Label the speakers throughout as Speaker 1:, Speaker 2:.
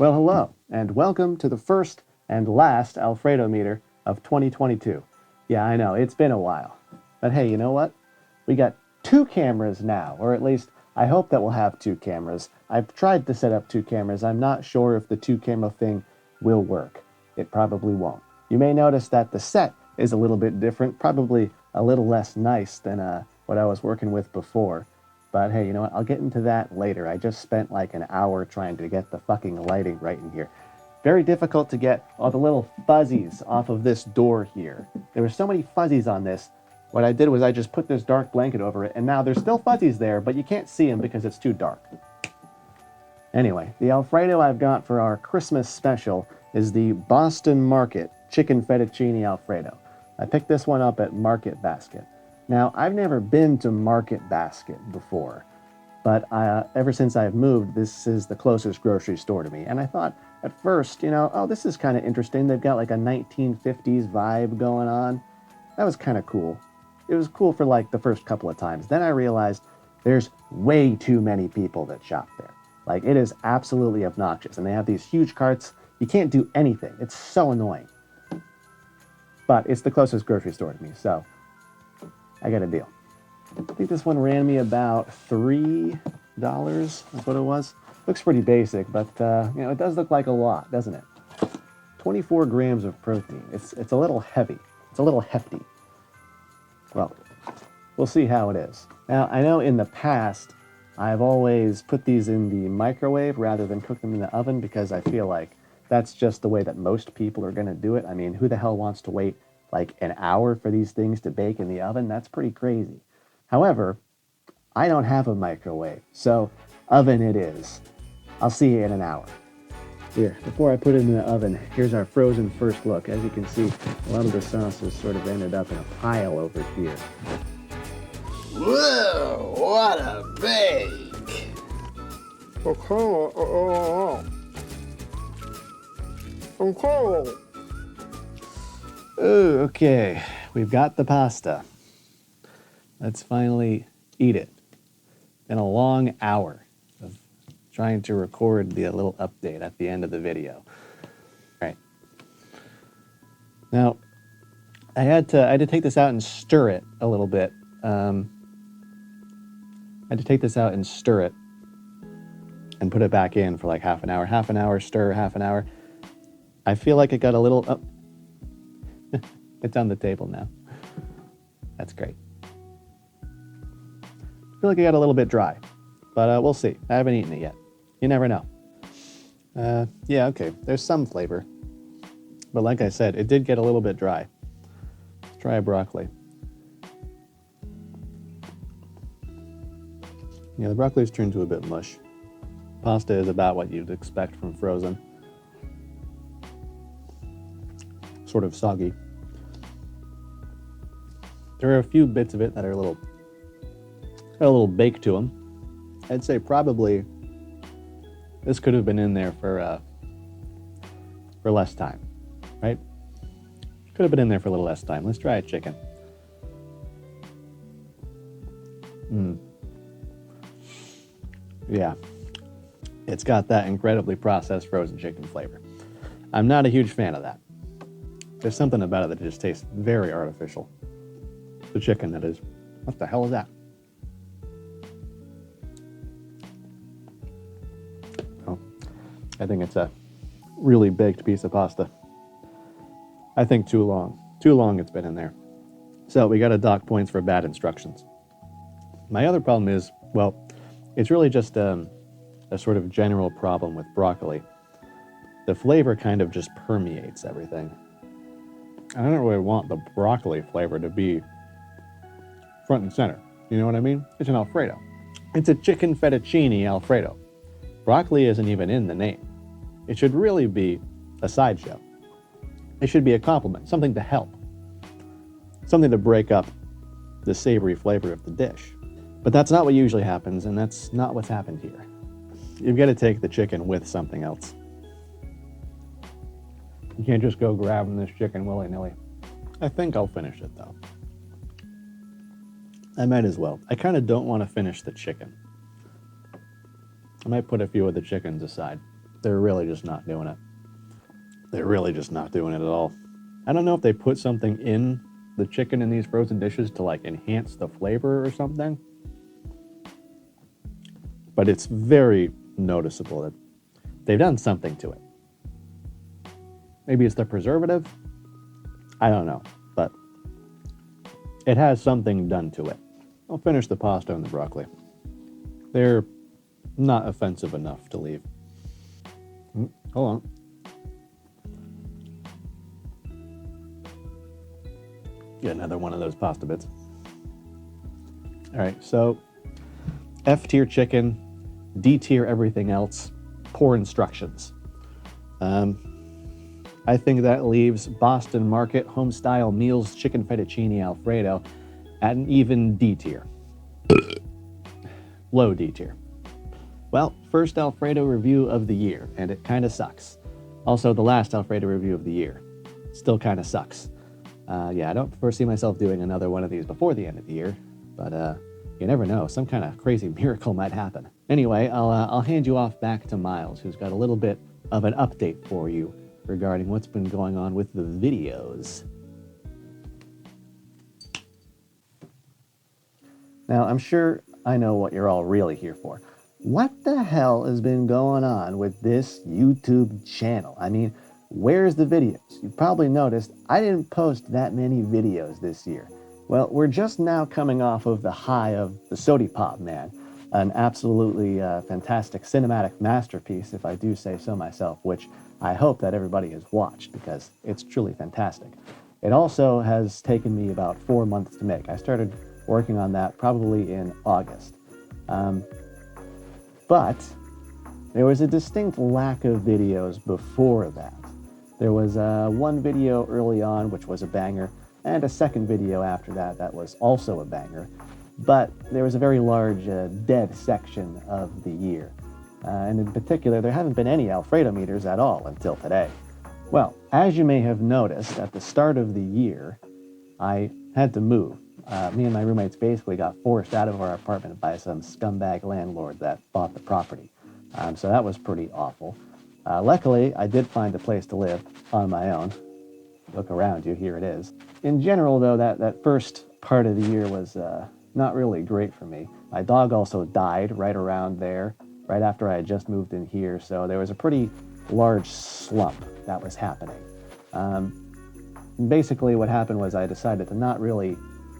Speaker 1: Well, hello, and welcome to the first and last Alfredo-Meter of 2022. Yeah, I know, it's been a while. But hey, you know what? We got two cameras now, or at least I hope that we'll have two cameras. I've tried to set up two cameras. I'm not sure if the two camera thing will work. It probably won't. You may notice that the set is a little bit different, probably a little less nice than what I was working with before. But hey, you know what? I'll get into that later. I just spent like an hour trying to get the fucking lighting right in here. Very difficult to get all the little fuzzies off of this door here. There were so many fuzzies on this. What I did was I just put this dark blanket over it, and now there's still fuzzies there, but you can't see them because it's too dark. Anyway, the Alfredo I've got for our Christmas special is the Boston Market Chicken Fettuccine Alfredo. I picked this one up at Market Basket. Now, I've never been to Market Basket before, but ever since I've moved, this is the closest grocery store to me. And I thought at first, oh, this is kind of interesting. They've got like a 1950s vibe going on. That was kind of cool. It was cool for like the first couple of times. Then I realized there's way too many people that shop there. Like, it is absolutely obnoxious. And they have these huge carts. You can't do anything. It's so annoying. But it's the closest grocery store to me, so I got a deal. I think this one ran me about $3. That's what it was. Looks pretty basic, but it does look like a lot, doesn't it? 24 grams of protein. It's a little heavy. It's a little hefty. Well, we'll see how it is. Now, I know in the past, I've always put these in the microwave rather than cook them in the oven because I feel like that's just the way that most people are going to do it. I mean, who the hell wants to wait like an hour for these things to bake in the oven? That's pretty crazy. However, I don't have a microwave, so oven it is. I'll see you in an hour. Here, before I put it in the oven, here's our frozen first look. As you can see, a lot of the sauce has sort of ended up in a pile over here.
Speaker 2: Whoa, what a bake!
Speaker 1: Oh, okay, we've got the pasta. Let's finally eat it. Been a long hour of trying to record the little update at the end of the video. All right. Now, I had to take this out and stir it a little bit. I had to take this out and stir it and put it back in for like half an hour. Half an hour, stir, half an hour. I feel like it got a little... Oh. It's on the table now. That's great. I feel like it got a little bit dry, but we'll see. I haven't eaten it yet. You never know. Yeah, okay. There's some flavor. But like I said, it did get a little bit dry. Let's try broccoli. Yeah, the broccoli's turned to a bit mush. Pasta is about what you'd expect from frozen. Sort of soggy. There are a few bits of it that are a little baked to them. I'd say probably this could have been in there for less time, right? Could have been in there for a little less time. Let's try a chicken. Yeah, it's got that incredibly processed frozen chicken flavor. I'm not a huge fan of that. There's something about it that just tastes very artificial. The chicken, that is. What the hell is that? Oh, I think it's a really baked piece of pasta. I think too long. Too long it's been in there. So we got to dock points for bad instructions. My other problem is, well, it's really just a sort of general problem with broccoli. The flavor kind of just permeates everything. I don't really want the broccoli flavor to be front and center. You know what I mean? It's an Alfredo. It's a chicken fettuccine Alfredo. Broccoli isn't even in the name. It should really be a sideshow. It should be a compliment, something to help. Something to break up the savory flavor of the dish. But that's not what usually happens, and that's not what's happened here. You've got to take the chicken with something else. You can't just go grabbing this chicken willy-nilly. I think I'll finish it, though. I might as well. I kind of don't want to finish the chicken. I might put a few of the chickens aside. They're really just not doing it. They're really just not doing it at all. I don't know if they put something in the chicken in these frozen dishes to like enhance the flavor or something, but it's very noticeable that they've done something to it. Maybe it's the preservative. I don't know, but it has something done to it. I'll finish the pasta and the broccoli. They're not offensive enough to leave. Hold on. Get another one of those pasta bits. All right, so F tier chicken, D tier everything else, poor instructions. I think that leaves Boston Market home-style meals chicken fettuccine Alfredo at an even D tier. Low D tier. Well, first Alfredo review of the year, and it kind of sucks. Also, the last Alfredo review of the year. Still kind of sucks. Yeah, I don't foresee myself doing another one of these before the end of the year, but you never know. Some kind of crazy miracle might happen. Anyway, I'll hand you off back to Miles, who's got a little bit of an update for you regarding what's been going on with the videos. Now, I'm sure I know what you're all really here for. What the hell has been going on with this YouTube channel? I mean, where's the videos? You've probably noticed I didn't post that many videos this year. Well, we're just now coming off of the high of the Sody Pop Man, an absolutely fantastic cinematic masterpiece, if I do say so myself, which I hope that everybody has watched because it's truly fantastic. It also has taken me about 4 months to make. I started working on that probably in August. But there was a distinct lack of videos before that. There was one video early on, which was a banger, and a second video after that that was also a banger. But there was a very large dead section of the year. And in particular, there haven't been any Alfredo-meters at all until today. Well, as you may have noticed, at the start of the year, I had to move. Me and my roommates basically got forced out of our apartment by some scumbag landlord that bought the property. So that was pretty awful. Luckily, I did find a place to live on my own. Look around you, here it is. In general, though, that first part of the year was not really great for me. My dog also died right around there, right after I had just moved in here, so there was a pretty large slump that was happening. Basically, what happened was I decided to not really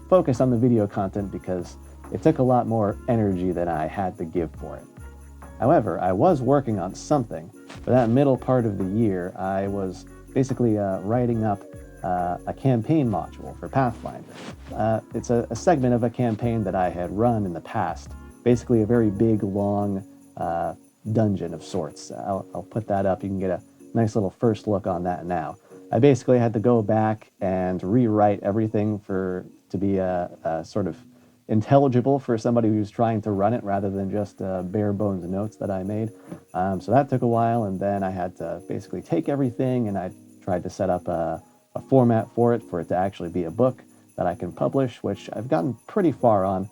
Speaker 1: focus on the video content because it took a lot more energy than I had to give for it. However, I was working on something. For that middle part of the year, I was basically writing up a campaign module for Pathfinder. It's a segment of a campaign that I had run in the past, basically a very big, long dungeon of sorts. I'll put that up. You can get a nice little first look on that now. I basically had to go back and rewrite everything to be sort of intelligible for somebody who's trying to run it rather than just bare bones notes that I made. So that took a while, and then I had to basically take everything and I tried to set up a format for it to actually be a book that I can publish, which I've gotten pretty far on.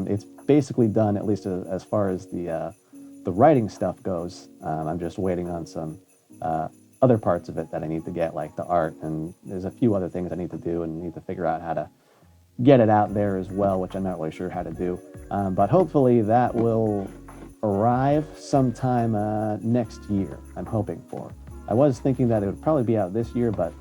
Speaker 1: It's basically done, at least as far as the writing stuff goes. I'm just waiting on some other parts of it that I need to get, like the art, and there's a few other things I need to do and need to figure out how to get it out there as well, which I'm not really sure how to do. But hopefully that will arrive sometime next year, I'm hoping for. I was thinking that it would probably be out this year, but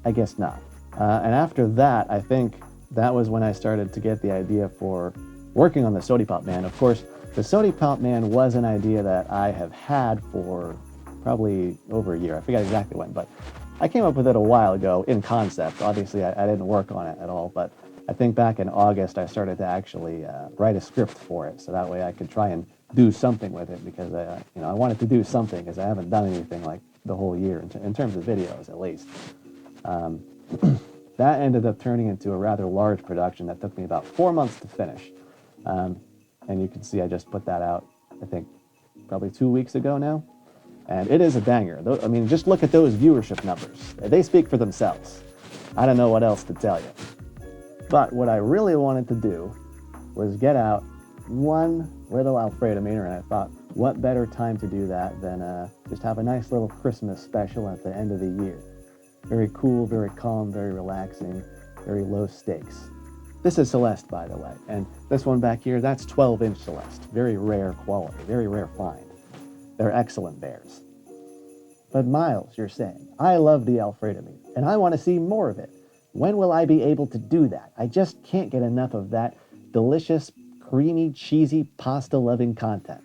Speaker 1: I guess not. And after that, I think that was when I started to get the idea for working on the Sody Pop Man. Of course, the Sody Pop Man was an idea that I have had for probably over a year. I forget exactly when, but I came up with it a while ago in concept. Obviously, I didn't work on it at all, but I think back in August, I started to actually write a script for it, so that way I could try and do something with it, because I wanted to do something, because I haven't done anything like the whole year, in terms of videos at least. That ended up turning into a rather large production that took me about 4 months to finish. And you can see I just put that out, I think, probably 2 weeks ago now. And it is a banger. I mean, just look at those viewership numbers. They speak for themselves. I don't know what else to tell you. But what I really wanted to do was get out one little Alfred-o-Meter, and I thought, what better time to do that than just have a nice little Christmas special at the end of the year. Very cool, very calm, very relaxing, very low stakes. This is Celeste, by the way, and this one back here, that's 12-inch Celeste. Very rare quality, very rare find. They're excellent bears. But Miles, you're saying, I love the Alfred-o-Meter, and I want to see more of it. When will I be able to do that? I just can't get enough of that delicious, creamy, cheesy, pasta-loving content.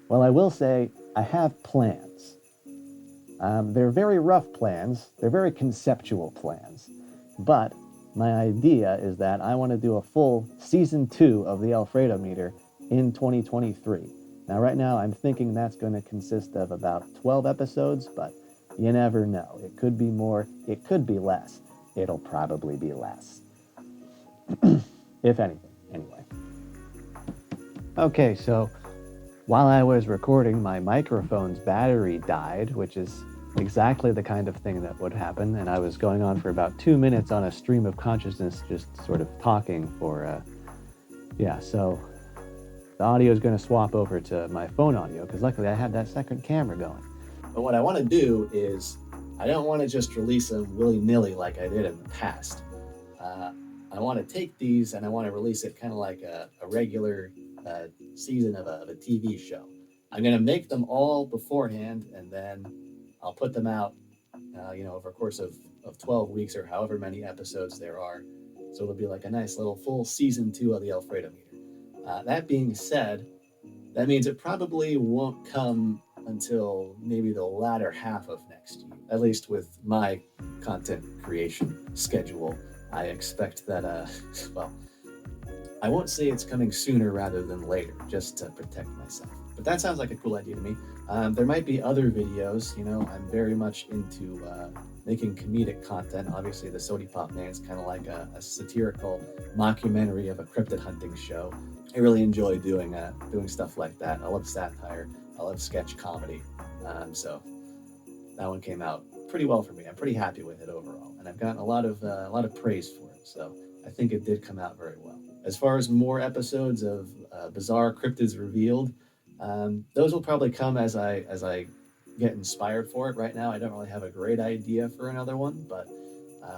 Speaker 1: Well, I will say I have plans. They're very rough plans. They're very conceptual plans. But my idea is that I want to do a full season 2 of the Alfred-o-Meter in 2023. Now, right now, I'm thinking that's going to consist of about 12 episodes, but you never know. It could be more, it could be less. It'll probably be less. If anything, anyway. Okay, so while I was recording, my microphone's battery died, which is exactly the kind of thing that would happen, and I was going on for about 2 minutes on a stream of consciousness, just sort of talking for, so the audio is going to swap over to my phone audio, because luckily I had that second camera going.
Speaker 3: But what I want to do is, I don't want to just release them willy-nilly like I did in the past. I want to take these and I want to release it kind of like a regular season of a TV show. I'm going to make them all beforehand, and then I'll put them out, over a course of 12 weeks or however many episodes there are. So it'll be like a nice little full season 2 of the Alfred-o-Meter. That being said, that means it probably won't come until maybe the latter half of next year, at least with my content creation schedule. I expect that, I won't say it's coming sooner rather than later, just to protect myself. But that sounds like a cool idea to me. There might be other videos. I'm very much into making comedic content. Obviously, the Sody Pop Man is kind of like a satirical mockumentary of a cryptid hunting show. I really enjoy doing stuff like that. I love satire. I love sketch comedy. So that one came out pretty well for me. I'm pretty happy with it overall, and I've gotten a lot of praise for it. So I think it did come out very well. As far as more episodes of Bizarre Cryptids Revealed, those will probably come as I get inspired for it. Right now, I don't really have a great idea for another one, but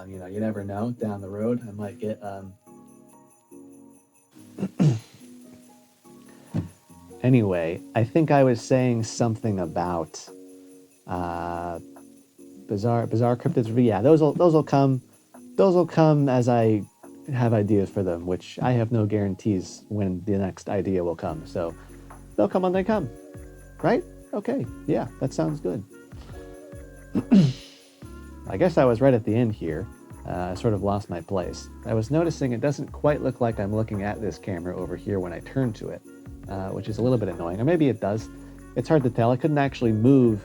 Speaker 3: you never know. Down the road, I might get.
Speaker 1: Anyway, I think I was saying something about bizarre cryptids. Yeah, those will come. Those will come as I have ideas for them, which I have no guarantees when the next idea will come. So they'll come when they come, right? Okay, yeah, that sounds good. I guess I was right at the end here. I sort of lost my place. I was noticing it doesn't quite look like I'm looking at this camera over here when I turn to it, which is a little bit annoying. Or maybe it does. It's hard to tell. I couldn't actually move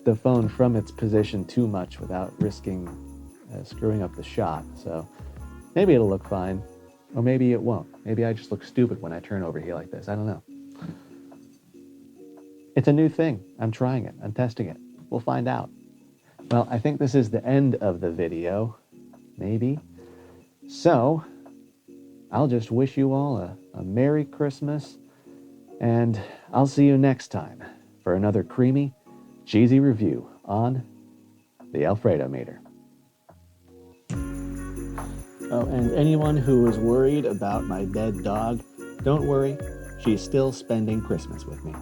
Speaker 1: the phone from its position too much without risking screwing up the shot. So maybe it'll look fine, or maybe it won't. Maybe I just look stupid when I turn over here like this. I don't know. It's a new thing. I'm trying it. I'm testing it. We'll find out. Well, I think this is the end of the video. Maybe. So, I'll just wish you all a Merry Christmas, and I'll see you next time for another creamy, cheesy review on the Alfred-o-Meter. Oh, and anyone who is worried about my dead dog, don't worry. She's still spending Christmas with me.